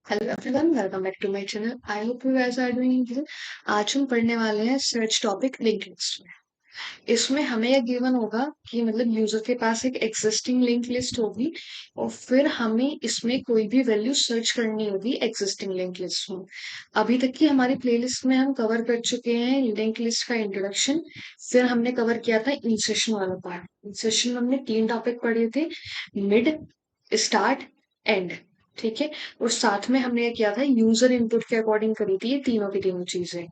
Hello everyone, welcome back to my channel. I hope you guys are doing well. आज हम पढ़ने वाले हैं सर्च टॉपिक लिंक्ड लिस्ट में। इसमें हमें यह गिवन होगा कि मतलब यूजर के पास एक एग्जिस्टिंग लिंक लिस्ट होगी और फिर हमें इसमें कोई भी वैल्यू सर्च करनी होगी एग्जिस्टिंग लिंक लिस्ट में। अभी तक की हमारी प्लेलिस्ट में हम कवर कर चुके हैं लिंक लिस्ट का इंट्रोडक्शन। फिर हमने कवर किया था इंसर्शन वाला पार्ट। इंसर्शन में हमने 3 टॉपिक पढ़े थे: मिड, स्टार्ट, एंड। ठीक है। और साथ में हमने ये किया था यूजर इनपुट के अकॉर्डिंग करी थी ये तीनों की तीनों चीजें।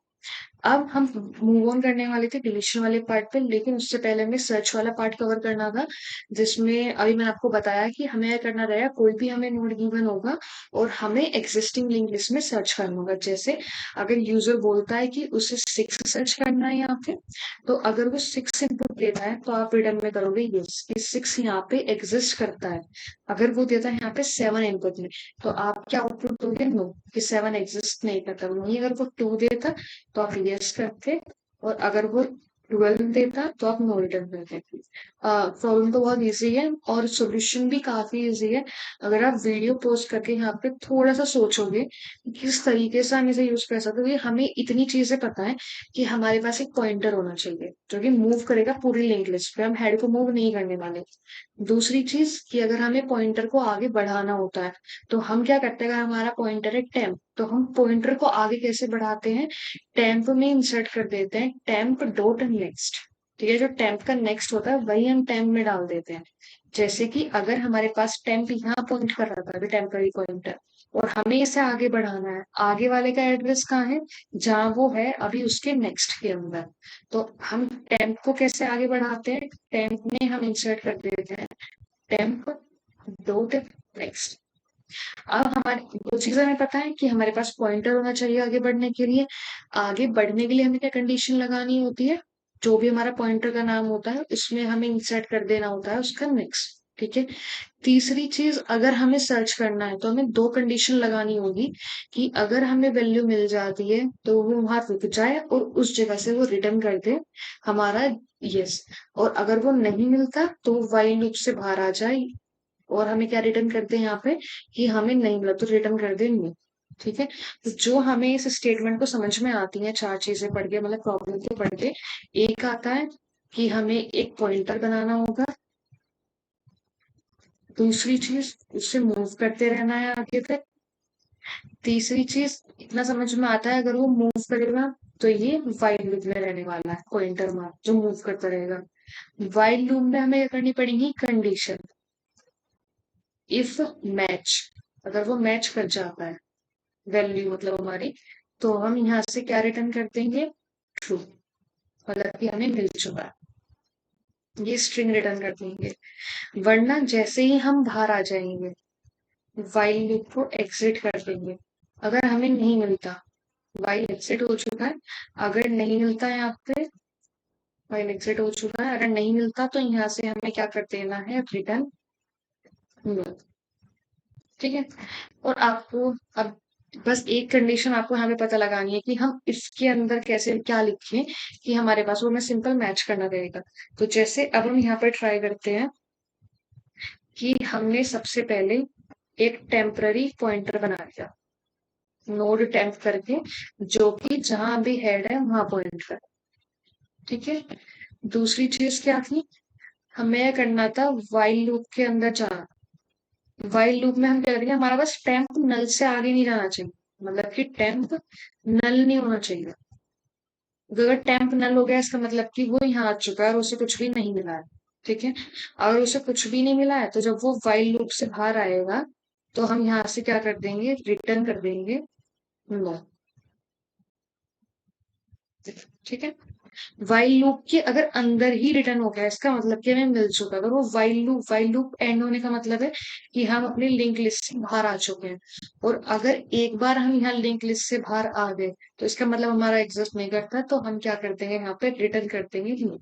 अब हम मूव ऑन करने वाले थे डिलीशन वाले पार्ट पे, लेकिन उससे पहले हमें सर्च वाला पार्ट कवर करना था, जिसमें अभी मैंने आपको बताया कि हमें क्या करना रहेगा। कोई भी हमें नोड गिवन होगा और हमें एग्जिस्टिंग लिंक लिस्ट में सर्च करना होगा। जैसे अगर यूजर बोलता है कि उसे 6 सर्च करना है यहाँ पे, तो अगर वो 6 इनपुट देता है तो आप रिटर्न में करोगे यस कि 6 यहाँ पे एग्जिस्ट करता है। अगर वो देता है यहाँ पे 7 इनपुट में, तो आप क्या आउटपुट दोगे? नो, कि 7 एग्जिस्ट नहीं करता। वहीं अगर वो 2 देता तो आप यस करते, और अगर वो 12 देता तो आप नो रिटर्न करते। प्रॉब्लम तो बहुत इजी है और सॉल्यूशन भी काफी इजी है। अगर आप वीडियो पोस्ट करके यहाँ पे थोड़ा सा सोचोगे कि किस तरीके से हम इसे यूज कर सकते हैं, तो हमें इतनी चीजें पता है कि हमारे पास एक पॉइंटर होना चाहिए जो कि मूव करेगा पूरी लिंक लिस्ट पे। हम हेड को मूव नहीं करने वाले। दूसरी चीज कि अगर हमें पॉइंटर को आगे बढ़ाना होता है, तो हम क्या करते हैं? अगर हमारा पॉइंटर है टेम्प, तो हम पॉइंटर को आगे कैसे बढ़ाते हैं? टेम्प में इंसर्ट कर देते हैं टेम्प डॉट नेक्स्ट। ठीक है, जो टेम्प का नेक्स्ट होता है वही हम टेम्प में डाल देते हैं। जैसे कि अगर हमारे पास टेम्प यहाँ पॉइंट कर रहा था, अभी टेम्पररी पॉइंटर, और हमें इसे आगे बढ़ाना है, आगे वाले का एड्रेस कहाँ है? जहां वो है अभी उसके नेक्स्ट के अंदर। तो हम टेम्प को कैसे आगे बढ़ाते हैं? टेम्प में हम इंसर्ट कर देते हैं टेम्प डॉट नेक्स्ट। अब हमारे दो चीजें हमें पता है कि हमारे पास पॉइंटर होना चाहिए आगे बढ़ने के लिए। आगे बढ़ने के लिए हमें क्या कंडीशन लगानी होती है? जो भी हमारा पॉइंटर का नाम होता है उसमें हमें इंसर्ट कर देना होता है उसका नेक्स्ट। ठीक है। तीसरी चीज, अगर हमें सर्च करना है तो हमें दो कंडीशन लगानी होगी कि अगर हमें वैल्यू मिल जाती है तो वो वहां रुक जाए और उस जगह से वो रिटर्न कर दे हमारा यस। और अगर वो नहीं मिलता तो वो व्हाइल लूप से बाहर आ जाए और हमें क्या रिटर्न कर दे यहाँ पे कि हमें नहीं मिला तो रिटर्न कर दे नहीं। ठीक है। तो जो हमें इस स्टेटमेंट को समझ में आती है चार चीजें पढ़ के, मतलब प्रॉब्लम को पढ़ के, एक आता है कि हमें एक पॉइंटर बनाना होगा। दूसरी चीज, उससे मूव करते रहना है आगे तक। तीसरी चीज, इतना समझ में आता है अगर वो मूव करेगा तो ये वाइल लूप में रहने वाला है पॉइंटर मार्क जो मूव करता रहेगा। वाइल लूप में हमें करनी पड़ेगी कंडीशन इफ मैच। अगर वो मैच कर जाता है वैल्यू मतलब हमारी, तो हम यहाँ से क्या रिटर्न कर देंगे? ट्रू, मतलब कि हमें मिल चुका है, ये स्ट्रिंग रिटर्न कर देंगे। वरना जैसे ही हम बाहर आ जाएंगे वाइल लूप को एग्जिट कर देंगे। अगर हमें नहीं मिलता, वाइल एग्जिट हो चुका है, अगर नहीं मिलता है यहाँ पे, वाइल एग्जिट हो चुका है, अगर नहीं मिलता तो यहाँ से हमें क्या कर देना है? Return no. ठीक है। और आपको अब बस एक कंडीशन आपको यहाँ पे पता लगानी है कि हम इसके अंदर कैसे क्या लिखें कि हमारे पास वो हमें सिंपल मैच करना रहेगा। तो जैसे अब हम यहाँ पे ट्राई करते हैं कि हमने सबसे पहले एक टेम्पररी पॉइंटर बना दिया नोड टेम्प करके, जो कि जहां भी हेड है वहां पॉइंट कर। ठीक है। दूसरी चीज क्या थी? हमें करना था वाइल लूप के अंदर जाना। वाइल लूप में हम क्या करेंगे? हमारा बस टेम्प नल से आगे नहीं जाना चाहिए, मतलब कि टेम्प नल नहीं होना चाहिए। अगर टेम्प नल हो गया इसका मतलब कि वो यहाँ आ चुका है और उसे कुछ भी नहीं मिला है। ठीक है। अगर उसे कुछ भी नहीं मिला है तो जब वो वाइल लूप से बाहर आएगा तो हम यहाँ से क्या कर देंगे? रिटर्न कर देंगे नो। ठीक है। वाइल लूप के अगर अंदर ही रिटर्न हो गया इसका मतलब कि हमें मिल चुका है। अगर वो वाइल लूप एंड होने का मतलब है कि हम अपनी लिंक लिस्ट से बाहर आ चुके हैं। और अगर एक बार हम यहाँ लिंक लिस्ट से बाहर आ गए तो इसका मतलब हमारा एग्जिस्ट नहीं करता, तो हम क्या कर देंगे? यहाँ पे रिटर्न कर देंगे नो।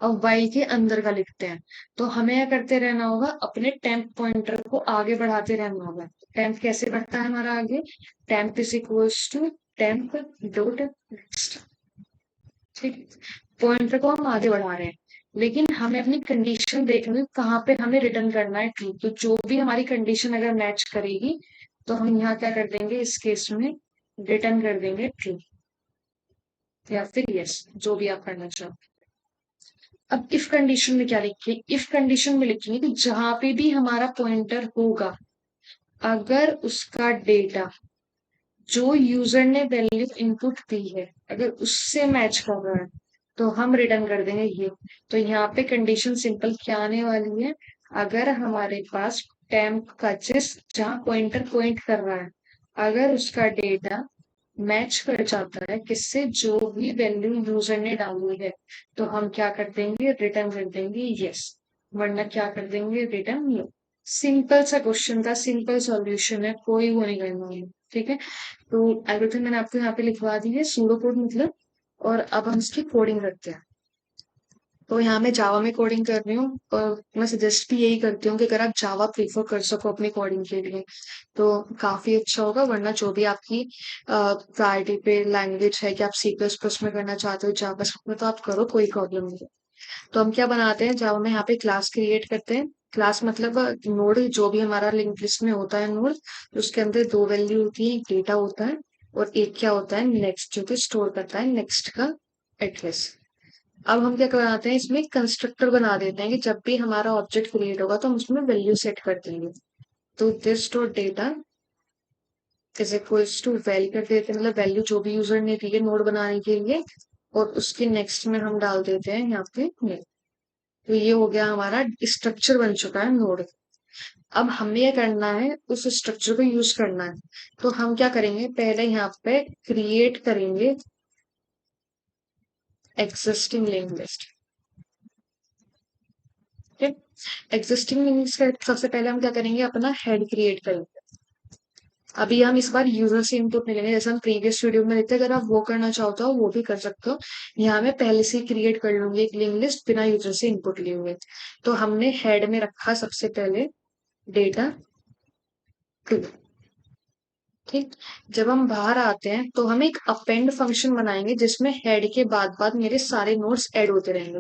अब वाइल के अंदर का लिखते हैं। तो हमें क्या करते रहना होगा? अपने टेम्प पॉइंटर को आगे बढ़ाते रहना होगा। टेम्प कैसे बढ़ता है हमारा आगे? Temp is equals to temp dot next. ठीक। पॉइंटर को हम आगे बढ़ा रहे हैं, लेकिन हमें अपनी कंडीशन देखनी है कहाँ पे हमें रिटर्न करना है ट्रू। तो जो भी हमारी कंडीशन अगर मैच करेगी तो हम यहाँ क्या कर देंगे इस केस में, रिटर्न कर देंगे ट्रू या फिर यस, जो भी आप करना चाहो। अब इफ कंडीशन में क्या लिखेंगे, इफ कंडीशन में लिखेंगे कि जहां पे भी हमारा पॉइंटर होगा, अगर उसका डेटा जो यूजर ने वैल्यू इनपुट दी है अगर उससे मैच कर रहा है, तो हम रिटर्न कर देंगे ये। तो यहाँ पे कंडीशन सिंपल क्या आने वाली है, अगर हमारे पास टेम्प का जिस जहाँ पॉइंटर पॉइंट कर रहा है, अगर उसका डेटा मैच कर जाता है किससे, जो भी वैल्यू यूजर ने डाली है, तो हम क्या कर देंगे, रिटर्न कर देंगे यस, वरना क्या कर देंगे, रिटर्न नो। सिंपल सा क्वेश्चन का सिंपल सॉल्यूशन है, कोई वो नहीं करना है। ठीक है, तो एल्गोरिथम मैंने आपको यहाँ पे लिखवा दी है, सूडो कोड मतलब। और अब हम इसकी कोडिंग करते हैं। तो यहाँ मैं जावा में कोडिंग कर रही हूँ, और मैं सजेस्ट भी यही करती हूँ कि अगर आप जावा प्रीफर कर सको अपनी कोडिंग के लिए तो काफी अच्छा होगा, वरना जो भी आपकी प्रायोरिटी पे लैंग्वेज है कि आप सी प्लस प्लस में करना चाहते हो, जावा में, तो आप करो, कोई प्रॉब्लम नहीं है। तो हम क्या बनाते हैं, जावा में यहाँ पे क्लास क्रिएट करते हैं। क्लास मतलब नोड, जो भी हमारा लिंक लिस्ट में होता है नोड, उसके अंदर दो वैल्यू होती है, एक डेटा होता है और एक क्या होता है, नेक्स्ट, जो कि स्टोर करता है नेक्स्ट का एड्रेस। अब हम क्या बनाते हैं, इसमें कंस्ट्रक्टर बना देते हैं कि जब भी हमारा ऑब्जेक्ट क्रिएट होगा तो हम उसमें वैल्यू सेट कर देंगे। तो this dot data is equals to val कर देते हैं, मतलब वैल्यू जो भी यूजर ने दी है नोड बनाने के लिए, और उसके नेक्स्ट में हम डाल देते हैं यहाँ पे name। तो ये हो गया हमारा स्ट्रक्चर बन चुका है नोड। अब हमें ये करना है, उस स्ट्रक्चर को यूज करना है। तो हम क्या करेंगे, पहले यहाँ पे क्रिएट करेंगे एग्जिस्टिंग लिंक लिस्ट। ठीक, एग्जिस्टिंग लिंक लिस्ट का सबसे पहले हम क्या करेंगे, अपना हेड क्रिएट करेंगे। अभी हम इस बार यूजर से इनपुट नहीं लेंगे, जैसे हम प्रीवियस वीडियो में लेते हैं, अगर आप वो करना चाहते हो वो भी कर सकते हो। यहाँ मैं पहले से क्रिएट कर लूंगी एक लिंक लिस्ट बिना यूजर से इनपुट लिए हुए। तो हमने हेड में रखा सबसे पहले डेटा टू। ठीक, जब हम बाहर आते हैं तो हम एक अपेंड फंक्शन बनाएंगे जिसमें हेड के बाद बाद मेरे सारे नोड्स ऐड होते रहेंगे।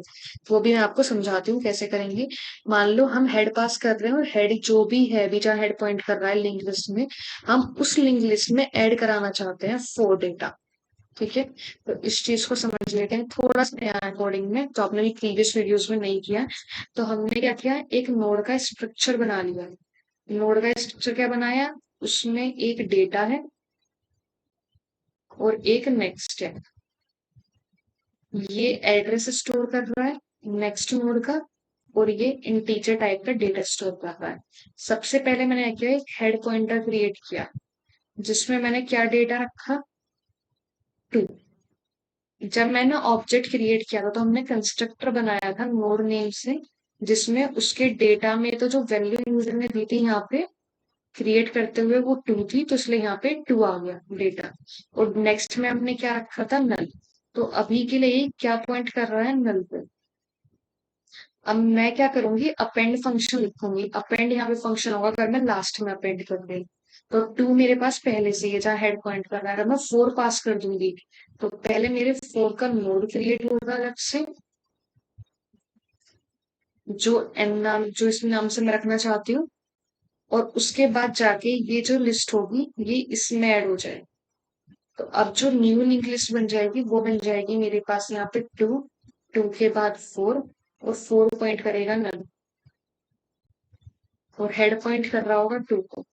वो भी मैं आपको समझाती हूँ कैसे करेंगे। मान लो हम हेड पास कर रहे हैं और हेड जो भी है, भी जहाँ हेड पॉइंट कर रहा है लिंक लिस्ट में, हम उस लिंक लिस्ट में ऐड कराना चाहते हैं फोर डेटा। ठीक है, तो इस चीज को समझ लेते हैं, थोड़ा सा नया है कोडिंग में, तो आपने भी प्रीवियस वीडियोस में नहीं किया। तो हमने क्या किया, एक नोड का स्ट्रक्चर बना लिया। नोड का स्ट्रक्चर क्या बनाया, उसमें एक डेटा है और एक नेक्स्ट है। ये एड्रेस स्टोर कर रहा है नेक्स्ट नोड का, और ये इंटीजर टाइप का डेटा स्टोर कर रहा है। सबसे पहले मैंने क्या, एक हेड पॉइंटर क्रिएट किया जिसमें मैंने क्या डेटा रखा, टू। जब मैंने ऑब्जेक्ट क्रिएट किया था तो हमने कंस्ट्रक्टर बनाया था नोड नेम से, जिसमें उसके डेटा में तो जो वैल्यू यूजर ने दी थी यहाँ पे क्रिएट करते हुए वो टू थी, तो इसलिए यहाँ पे टू आ गया डेटा। और नेक्स्ट में हमने क्या रखा था, नल। तो अभी के लिए ये क्या पॉइंट कर रहा है, नल पे। अब मैं क्या करूंगी, अपेंड फंक्शन लिखूंगी। अपेंड यहाँ पे फंक्शन होगा अगर मैं लास्ट में अपेंड कर रही। तो टू मेरे पास पहले से ही है जहाँ हेड पॉइंट कर रहा है, अगर मैं फोर पास कर दूंगी तो पहले मेरे फोर का नोड क्रिएट होगा अलग से, जो एन नाम, जो इस नाम से मैं रखना चाहती हूँ। और उसके बाद जाके ये जो लिस्ट होगी ये इसमें ऐड हो जाए। तो अब जो न्यू लिंक लिस्ट बन जाएगी वो बन जाएगी मेरे पास यहाँ पे टू, टू के बाद फोर, और फोर पॉइंट करेगा नल, और हेड पॉइंट कर रहा होगा टू को।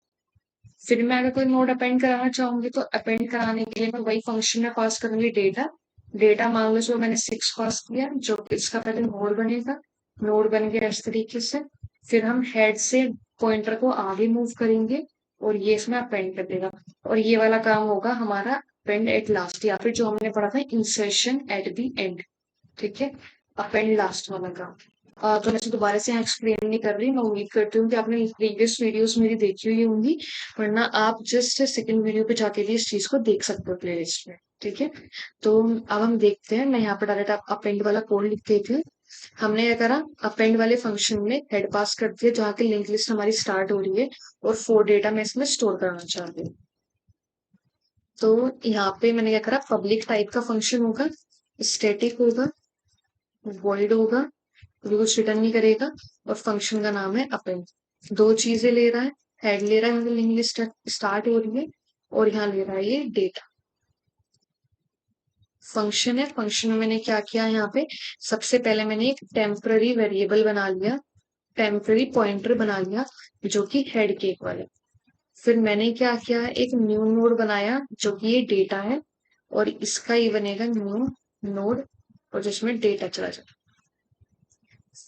फिर मैं अगर कोई नोड अपेंड कराना चाहूंगी तो अपेंड कराने के लिए मैं वही फंक्शन में पास करूंगी डेटा। डेटा मान लो जो मैंने सिक्स पास किया, जो इसका पहले नोड बनेगा, नोड बन गया इस तरीके से। फिर हम हेड से पॉइंटर को आगे मूव करेंगे और ये इसमें अपेंड कर देगा। और ये वाला काम होगा हमारा अपेंड एट लास्ट, या फिर जो हमने पढ़ा था इंसर्शन एट द एंड। ठीक है, अपेंड लास्ट वाला काम। तो मैं इसे दोबारा से यहाँ एक्सप्लेन नहीं कर रही, मैं उम्मीद करती हूँ कि आपने प्रीवियस वीडियोस मेरी देखी हुई होंगी, वरना आप जस्ट सेकंड वीडियो पे जाके भी इस चीज को देख सकते हो प्लेलिस्ट में। ठीक है, तो अब हम देखते हैं, मैं यहाँ पर डायरेक्ट अपेंड वाला कोड लिख देती हूँ। हमने क्या करा, अपेंड वाले फंक्शन में हेड पास कर दिया जहाँ की लिंक लिस्ट हमारी स्टार्ट हो रही है, और फोर डेटा मैं इसमें स्टोर करना चाहती हूँ। तो यहाँ पे मैंने क्या करा, पब्लिक टाइप का फंक्शन होगा, स्टैटिक होगा, वॉइड होगा, जो कुछ रिटर्न नहीं करेगा, और फंक्शन का नाम है अपेंड। दो चीजें ले रहा है, हेड ले रहा है, लिंक लिस्ट स्टार्ट हो रही है, और यहाँ ले रहा है ये डेटा। फंक्शन है, फंक्शन में मैंने क्या किया यहाँ पे, सबसे पहले मैंने एक टेम्पररी वेरिएबल बना लिया, टेम्पररी पॉइंटर बना लिया, जो कि हेड के इक्वल है। फिर मैंने क्या किया, एक न्यू नोड बनाया जो कि ये डेटा है, और इसका ये बनेगा न्यू नोड, और जिसमें डेटा चला जाए।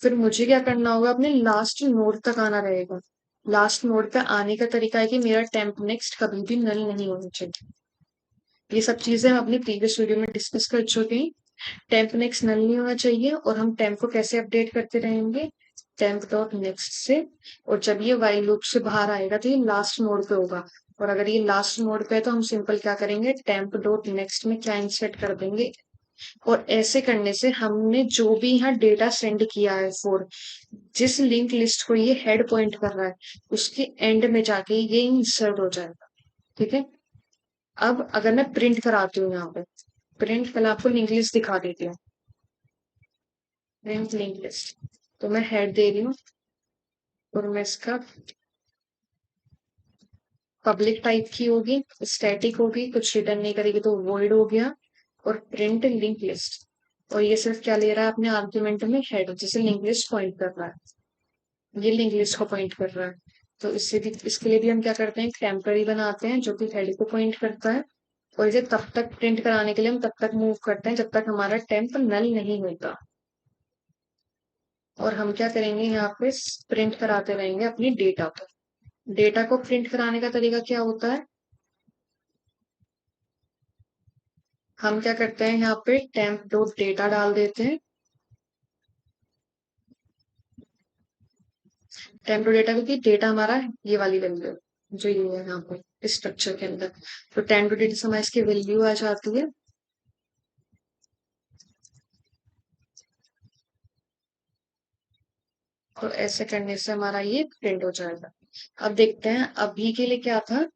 फिर मुझे क्या करना होगा, अपने लास्ट नोड तक आना रहेगा। लास्ट नोड पे आने का तरीका है कि मेरा टेम्प नेक्स्ट कभी भी नल नहीं होना चाहिए। ये सब चीजें हम अपनी प्रीवियस वीडियो में डिस्कस कर चुके हैं। टेम्प नेक्स्ट नल नहीं होना चाहिए, और हम टेम्प को कैसे अपडेट करते रहेंगे, टेम्प डॉट नेक्स्ट से। और जब ये वाइल लूप से बाहर आएगा तो ये लास्ट नोड पे होगा, और अगर ये लास्ट नोड पे है तो हम सिंपल क्या करेंगे, टेम्प डॉट नेक्स्ट में क्या इंसर्ट कर देंगे। और ऐसे करने से हमने जो भी यहाँ डेटा सेंड किया है फॉर जिस लिंक लिस्ट को ये हेड पॉइंट कर रहा है, उसके एंड में जाके ये इंसर्ट हो जाएगा। ठीक है। अब अगर मैं प्रिंट कराती हूँ यहाँ पे, प्रिंट पहले आपको लिंक लिस्ट दिखा देती हूँ। प्रिंट लिंक लिस्ट, तो मैं हेड दे रही हूँ, और मैं इसका पब्लिक टाइप की होगी, स्टैटिक होगी, कुछ रिटर्न नहीं करेगी तो वॉइड हो गया, और प्रिंट लिंक लिस्ट। और ये सिर्फ क्या ले रहा है अपने आर्ग्यूमेंट में, हेड, जैसे लिंक लिस्ट पॉइंट कर रहा है, ये लिंक लिस्ट को पॉइंट कर रहा है। तो इससे भी, इसके लिए भी हम क्या करते हैं, टेम्पररी बनाते हैं जो कि हेड को पॉइंट करता है, और इसे तब तक प्रिंट कराने के लिए हम तब तक मूव करते हैं जब तक हमारा टेम्प नल नहीं होता। और हम क्या करेंगे, यहाँ पे प्रिंट कराते रहेंगे अपनी डेटा को। डेटा को प्रिंट कराने का तरीका क्या होता है, हम क्या करते हैं, यहाँ पे टेम्प डॉट डेटा डाल देते हैं। टेम्प डॉट डेटा, क्योंकि डेटा हमारा ये वाली वैल्यू है, जो ये है यहाँ पे स्ट्रक्चर के अंदर। तो टेम्प डॉट डेटा समय इसकी वैल्यू आ जाती है। तो ऐसे करने से हमारा ये प्रिंट हो जाएगा। अब देखते हैं, अभी के लिए क्या था,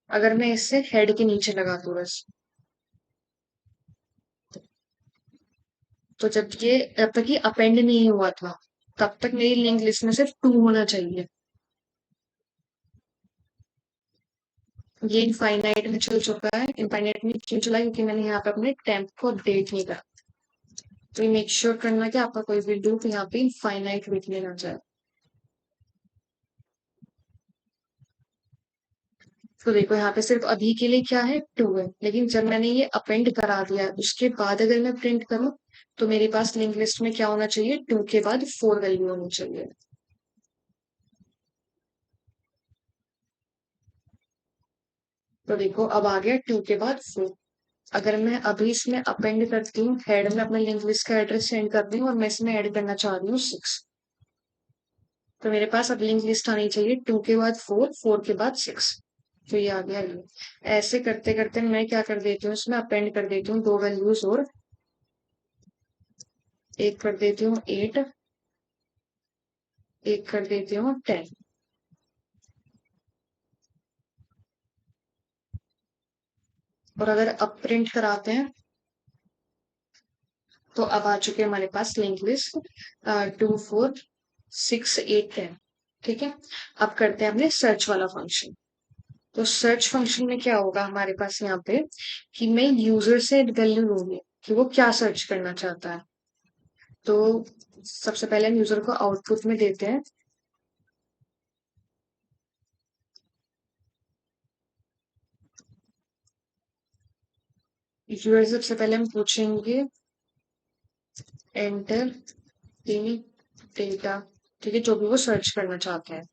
अगर मैं इससे हेड के नीचे लगा दूं बस, तो जब तक ये अपेंड नहीं हुआ था, तब तक मेरी लिंक लिस्ट में सिर्फ 2 होना चाहिए। ये इनफाइनाइट में चल चुका है, इनफाइनाइट में क्यों चला, क्योंकि मैंने यहाँ पे अपने टेम्प को अपडेट नहीं करा। तो मेक श्योर करना कि आपका कोई भी लूप यहाँ पे इनफाइनाइट वेट में ना जाए। तो देखो यहाँ पे सिर्फ अभी के लिए क्या है, 2 है, लेकिन जब मैंने ये अपेंड करा दिया उसके बाद अगर मैं प्रिंट करूँ, तो मेरे पास लिंक लिस्ट में क्या होना चाहिए, 2 के बाद 4 वैल्यू होनी चाहिए। तो देखो अब आ गया 2 के बाद 4। अगर मैं अभी इसमें अपेंड करती हूँ, हेड में अपने लिंक लिस्ट का एड्रेस सेंड करती हूँ, और मैं इसमें ऐड करना चाह रही हूँ 6, तो मेरे पास अब लिंक लिस्ट आनी चाहिए 2 के बाद 4, 4 के बाद 6। तो ये आ गया ये। ऐसे करते करते मैं क्या कर देती हूँ, इसमें अपेंड कर देती हूँ 2 वैल्यूज और, एक कर देती हूँ 8, एक कर देती हूँ 10। और अगर अब प्रिंट कराते हैं, तो अब आ चुके हैं हमारे पास लिंक लिस्ट 2 4 6 8 10। ठीक है। अब करते हैं अपने सर्च वाला फंक्शन। तो सर्च फंक्शन में क्या होगा हमारे पास यहाँ पे, कि मैं यूजर से वैल्यू लूंगी कि वो क्या सर्च करना चाहता है। तो सबसे पहले हम यूजर को आउटपुट में देते हैं, यूजर से सबसे पहले हम पूछेंगे एंटर दी डेटा। ठीक है, जो भी वो सर्च करना चाहते हैं।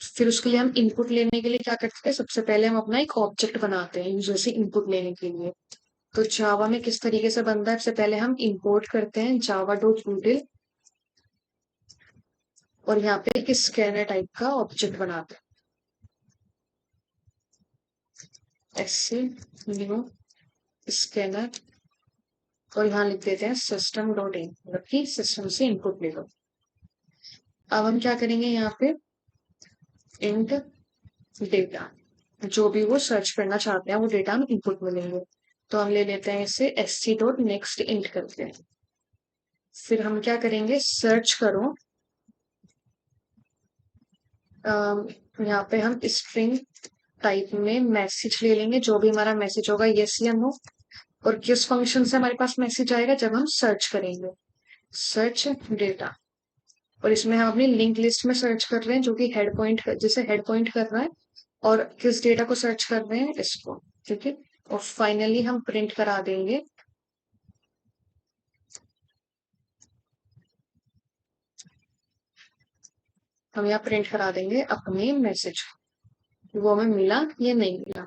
फिर उसके लिए हम इनपुट लेने के लिए क्या करते हैं, सबसे पहले हम अपना एक ऑब्जेक्ट बनाते हैं यूजर से इनपुट लेने के लिए। तो जावा में किस तरीके से बनता है, सबसे पहले हम इंपोर्ट करते हैं जावा डॉट यूटिल, और यहाँ पे एक स्कैनर टाइप का ऑब्जेक्ट बनाते हैं, ऐसे न्यू स्कैनर, और यहाँ लिख देते हैं सिस्टम डॉट इन, मतलब कि सिस्टम से इनपुट ले लो। अब हम क्या करेंगे, यहाँ पे इंट डेटा, जो भी वो सर्च करना चाहते हैं वो डेटा हम इनपुट में लेंगे। तो हम ले लेते हैं इसे sc डॉट नेक्स्ट इंट करते हैं। फिर हम क्या करेंगे, सर्च करो यहाँ पे हम स्ट्रिंग टाइप में मैसेज ले लेंगे, जो भी हमारा मैसेज होगा यस या नो। और किस फंक्शन से हमारे पास मैसेज आएगा, जब हम सर्च करेंगे, सर्च डेटा। और इसमें हम अपनी लिंक लिस्ट में सर्च कर रहे हैं, जो कि हेड पॉइंट, जिसे हेड पॉइंट कर रहा है। और किस डेटा को सर्च कर रहे हैं, इसको। ठीक है। और फाइनली हम प्रिंट करा देंगे। हम यहाँ प्रिंट करा देंगे अपने मैसेज, वो हमें मिला या नहीं मिला।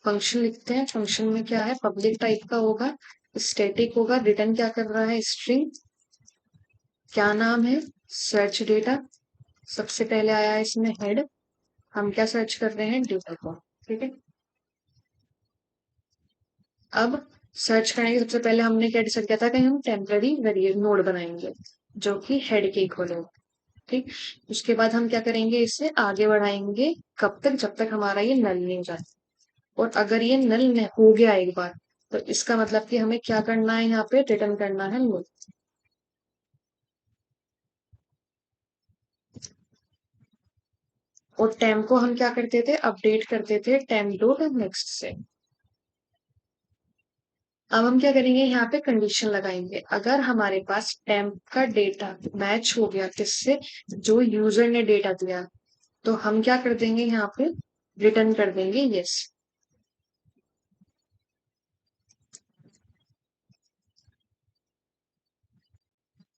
फंक्शन लिखते हैं, फंक्शन में क्या है, पब्लिक टाइप का होगा, स्टैटिक होगा, रिटर्न क्या कर रहा है, स्ट्रिंग। क्या नाम है, सर्च डेटा। सबसे पहले आया है इसमें हेड, हम क्या सर्च कर रहे हैं, डेटा को। ठीक है। अब सर्च करने के सबसे पहले हमने क्या डिसाइड किया था कि हम टेम्पररी वेरिएबल नोड बनाएंगे, जो कि हेड के इक्वल हो। ठीक। उसके बाद हम क्या करेंगे, इससे आगे बढ़ाएंगे, कब तक, जब तक हमारा ये नल नहीं हो जाए। और अगर ये नल हो गया एक बार, तो इसका मतलब कि हमें क्या करना है, यहाँ पे रिटर्न करना है नल। और टेम्प को हम क्या करते थे, अपडेट करते थे टेम्प डॉट नेक्स्ट से। अब हम क्या करेंगे, यहाँ पे कंडीशन लगाएंगे, अगर हमारे पास टेम्प का डेटा मैच हो गया किससे, जो यूजर ने डेटा दिया, तो हम क्या कर देंगे, यहाँ पे रिटर्न कर देंगे यस।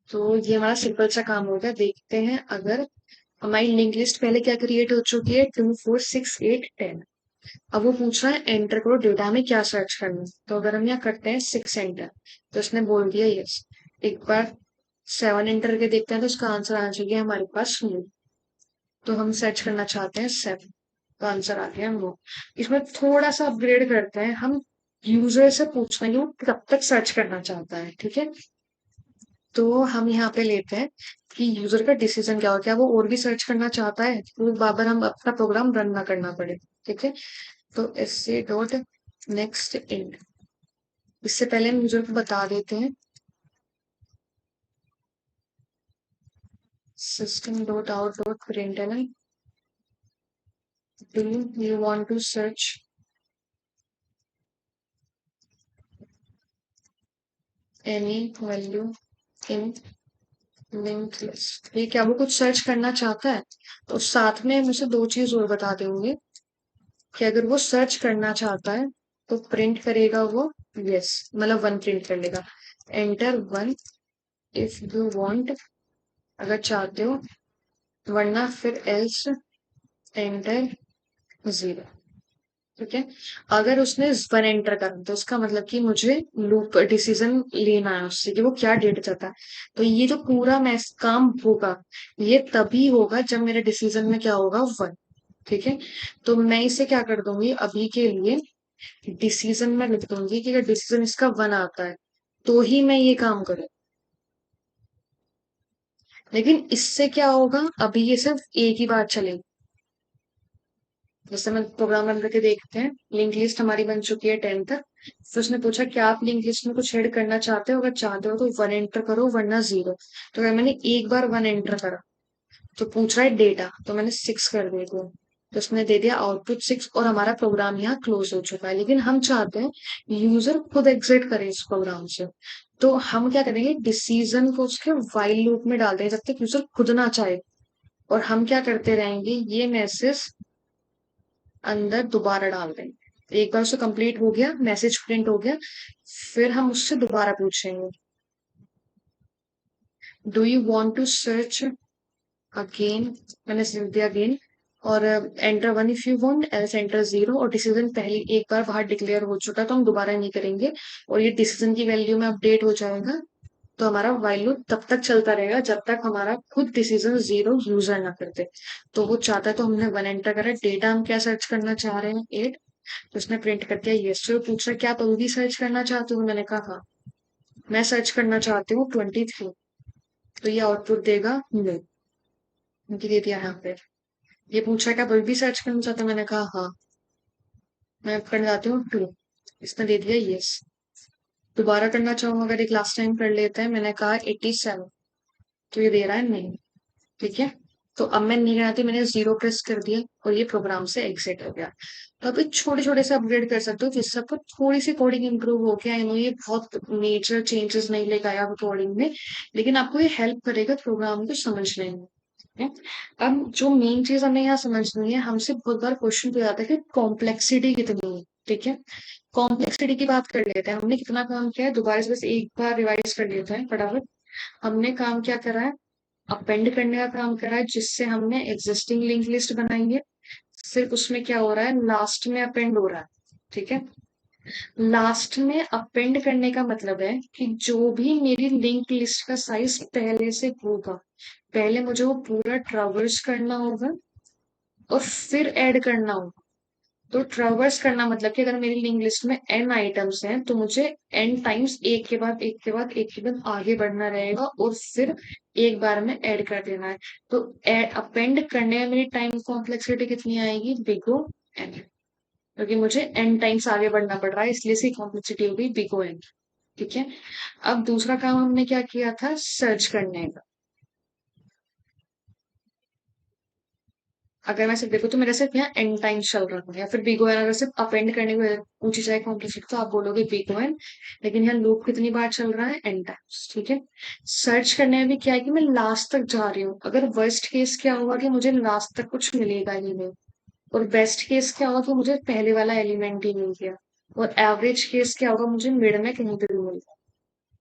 तो ये हमारा सिंपल सा काम होगा। देखते हैं, अगर हमारी लिंक लिस्ट पहले क्या क्रिएट हो चुकी है, 2 4 6 8 10। अब वो पूछ रहा है एंटर करो डेटा में क्या सर्च करना है। तो अगर हम यहाँ करते हैं 6 एंटर, तो उसने बोल दिया यस। एक बार 7 एंटर करके देखते हैं, तो उसका आंसर आ चाहिए हमारे पास नो। तो हम सर्च करना चाहते हैं 7, तो आंसर आ गया नो। इसमें थोड़ा सा अपग्रेड करते हैं हम, यूजर से पूछना है कि वो कब तक सर्च करना चाहता है। ठीक है। तो हम यहाँ पे लेते हैं कि यूजर का डिसीजन क्या हो, क्या वो और भी सर्च करना चाहता है, तो बार बार हम अपना प्रोग्राम रन ना करना पड़े। ठीक है। तो एससी डॉट नेक्स्ट इंड, इससे पहले हम यूजर को बता देते हैं, system dot out dot println, do you want to search any value in link list. ये क्या वो कुछ सर्च करना चाहता है, तो साथ में मुझे दो चीज और बता देंगे, कि अगर वो सर्च करना चाहता है, तो प्रिंट करेगा वो यस, मतलब 1 प्रिंट कर लेगा, एंटर 1 इफ यू वांट, अगर चाहते हो, वरना फिर एल्स एंटर 0। ठीक है। अगर उसने 1 एंटर करा, तो उसका मतलब कि मुझे लूप डिसीजन लेना है उससे, कि वो क्या डेटा चाहता है। तो ये जो पूरा मैस काम होगा, ये तभी होगा जब मेरे डिसीजन में क्या होगा, 1। ठीक है। तो मैं इसे क्या कर दूंगी, अभी के लिए डिसीजन में लिख दूंगी कि अगर डिसीजन इसका 1 आता है, तो ही मैं ये काम करूँ। लेकिन इससे क्या होगा, अभी ये सिर्फ एक ही बार चलेगी। जैसे मैं प्रोग्राम रन करके देखते हैं, लिंक लिस्ट हमारी बन चुकी है 10 तक। तो उसने पूछा क्या आप लिंक लिस्ट में कुछ ऐड करना चाहते हो, अगर चाहते हो तो 1 एंटर करो, वरना 0। तो अगर मैंने एक बार 1 एंटर करा, तो पूछ रहा है डेटा, तो मैंने 6 कर दिया। तो उसने दे दिया आउटपुट 6, और हमारा प्रोग्राम यहाँ क्लोज हो चुका है। लेकिन हम चाहते हैं यूजर खुद एग्जिट करे इस प्रोग्राम से। तो हम क्या करेंगे, डिसीजन को उसके व्हाइल लूप में डाल देंगे, जब तक यूजर खुद ना चाहे। और हम क्या करते रहेंगे, ये मैसेज अंदर दोबारा डाल देंगे। एक बार उससे कंप्लीट हो गया, मैसेज प्रिंट हो गया, फिर हम उससे दोबारा पूछेंगे, do you want to search again. मैंने लिख दिया अगेन, और enter 1 if you want, else enter 0। और डिसीजन पहले एक बार बाहर डिक्लेयर हो चुका है, तो हम दोबारा नहीं करेंगे। और ये डिसीजन की वैल्यू में अपडेट हो जाएगा। तो हमारा while लूप तब तक चलता रहेगा, जब तक हमारा खुद डिसीजन 0 यूजर ना करते। तो वो चाहता है, तो हमने 1 एंटर करा, डेटा हम क्या सर्च करना चाह रहे हैं, 8। तो उसने प्रिंट कर दिया यस। तो पूछ रहा है क्या आप भी सर्च करना चाहते हो, मैंने कहा हाँ, मैं सर्च करना चाहती हूँ 23। तो ये आउटपुट देगा नहीं, उनकी दे दिया यहाँ पे। ये पूछ रहा है क्या आप भी सर्च करना चाहते हो, मैंने कहा हाँ, मैं करना चाहती हूँ 2। इसने दे दिया यस। दोबारा करना चाहूँ, अगर एक लास्ट टाइम कर लेते हैं, मैंने कहा 87, तो ये दे रहा है नहीं। ठीक है। तो अब मैं नहीं कराती, मैंने 0 प्रेस कर दिया और ये प्रोग्राम से एग्जिट हो गया। तो अभी छोटे-छोटे से अपग्रेड कर सकते हो जिससे आपको थोड़ी-सी कोडिंग इम्प्रूव हो के, आई नो ये बहुत मेजर चेंजेस नहीं लेके आया कोडिंग में, लेकिन आपको ये हेल्प करेगा प्रोग्राम को समझने में। है? अब जो मेन चीज़ हमें यहाँ समझनी है, हमसे बहुत बार क्वेश्चन पूछा जाता है कि कॉम्प्लेक्सिटी कितनी है, ठीक है? कॉम्प्लेक्सिटी की बात कर लेते हैं। हमने कितना काम किया है, दोबारा से बस एक बार रिवाइज कर लेते हैं फटाफट। हमने काम क्या करा है, अपेंड करने का काम करा है जिससे हमने एग्जिस्टिंग लिंक लिस्ट बनाई है। सिर्फ उसमें क्या हो रहा है, लास्ट में अपेंड हो रहा है, ठीक है। लास्ट में अपेंड करने का मतलब है कि जो भी मेरी लिंक लिस्ट का साइज पहले से होगा, पहले मुझे वो पूरा ट्रावर्स करना होगा और फिर ऐड करना होगा। तो ट्रावर्स करना मतलब कि अगर मेरी लिंक लिस्ट में n आइटम्स हैं तो मुझे n टाइम्स एक के बाद एक के बाद एक के बाद आगे बढ़ना रहेगा और फिर एक बार में ऐड कर देना है। तो अपेंड करने में मेरी टाइम कॉम्प्लेक्सिटी कितनी आएगी, बिगो n, क्योंकि मुझे n टाइम्स आगे बढ़ना पड़ रहा है, इसलिए इसकी कॉम्प्लेक्सिटी होगी बिगो n। ठीक है। अब दूसरा काम हमने क्या किया था, सर्च करने का। अगर मैं सिर्फ देखो तो मेरा सिर्फ यहाँ एन टाइम्स चल रहा है, या फिर बिगो एन, अगर सिर्फ अपेंड करने को पूछी जाए कॉम्प्लेक्सिटी तो आप बोलोगे बिगो एन। लेकिन यहाँ लूप कितनी बार चल रहा है, एन टाइम्स, ठीक है। सर्च करने में भी क्या है कि मैं लास्ट तक जा रही हूँ। अगर वर्स्ट केस क्या होगा कि मुझे लास्ट तक कुछ मिलेगा ही नहीं, और बेस्ट केस क्या होगा कि मुझे पहले वाला एलिमेंट ही मिल गया, और एवरेज केस क्या होगा, मुझे मिड में कहीं पे भी मिल गया,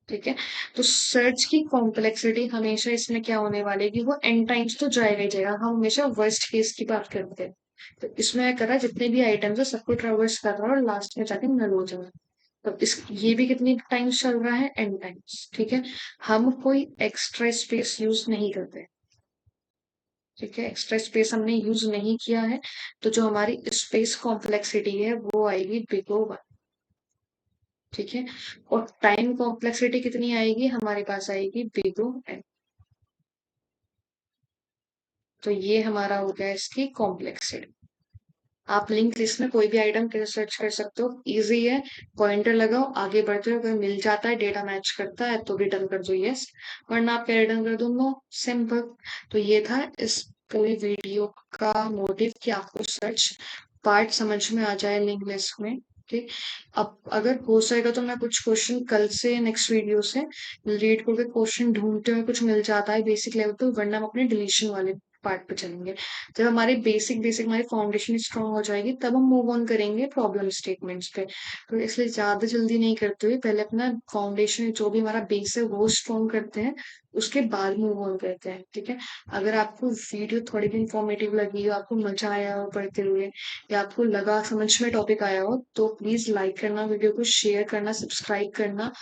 ठीक है। तो सर्च की कॉम्प्लेक्सिटी हमेशा इसमें क्या होने वाली है कि वो एन टाइम्स तो जाएगा ही जाएगा। हम हमेशा वर्स्ट केस की बात करते हैं। तो इसमें क्या कर रहा है, जितने भी आइटम्स है सबको ट्रावर्स कर रहा है और लास्ट में जाके नल हो जाएगा। तो इस ये भी कितनी टाइम्स चल रहा है, एन टाइम्स, ठीक है। हम कोई एक्स्ट्रा स्पेस यूज नहीं करते, ठीक है। एक्स्ट्रा स्पेस हमने यूज नहीं किया है, तो जो हमारी स्पेस कॉम्प्लेक्सिटी है वो आएगी बिगो वन, ठीक है। और टाइम कॉम्प्लेक्सिटी कितनी आएगी, हमारे पास आएगी बिगो एन। तो ये हमारा हो गया इसकी कॉम्प्लेक्सिटी। आप लिंक लिस्ट में कोई भी आइटम कैसे सर्च कर सकते हो, इजी है। पॉइंटर लगाओ, आगे बढ़ते हो, अगर मिल जाता है, डेटा मैच करता है तो रिटर्न कर दो यस, वरना आप क्या रिटर्न कर दो नो, सिंपल। तो ये था इस पूरी वीडियो का मोटिव कि आपको सर्च पार्ट समझ में आ जाए लिंक लिस्ट में, ठीक। अब अगर हो सकेगा तो मैं कुछ क्वेश्चन कल से नेक्स्ट वीडियो से रीड करके क्वेश्चन ढूंढते हुए कुछ मिल जाता है बेसिक लेवल पे, वरना हम अपने डिलीशन वाले पार्ट पे चलेंगे। जब हमारे बेसिक बेसिक हमारी फाउंडेशन स्ट्रांग हो जाएगी तब हम मूव ऑन करेंगे प्रॉब्लम स्टेटमेंट्स पे। तो इसलिए ज्यादा जल्दी नहीं करते हुए पहले अपना फाउंडेशन जो भी हमारा बेस है वो स्ट्रांग करते हैं, उसके बाद मूव ऑन करते हैं, ठीक है। अगर आपको वीडियो थोड़ी भी इंफॉर्मेटिव लगी हो, आपको मजा आया हो पढ़ते हुए, या आपको लगा समझ में टॉपिक आया हो, तो प्लीज लाइक करना, वीडियो को शेयर करना, सब्सक्राइब करना,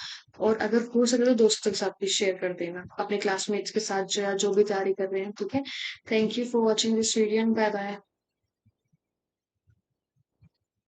और अगर हो सके तो दोस्तों के साथ भी शेयर कर देना, अपने क्लासमेट्स के साथ जो भी तैयारी कर रहे हैं, ठीक है। Thank you for watching this video and bye bye.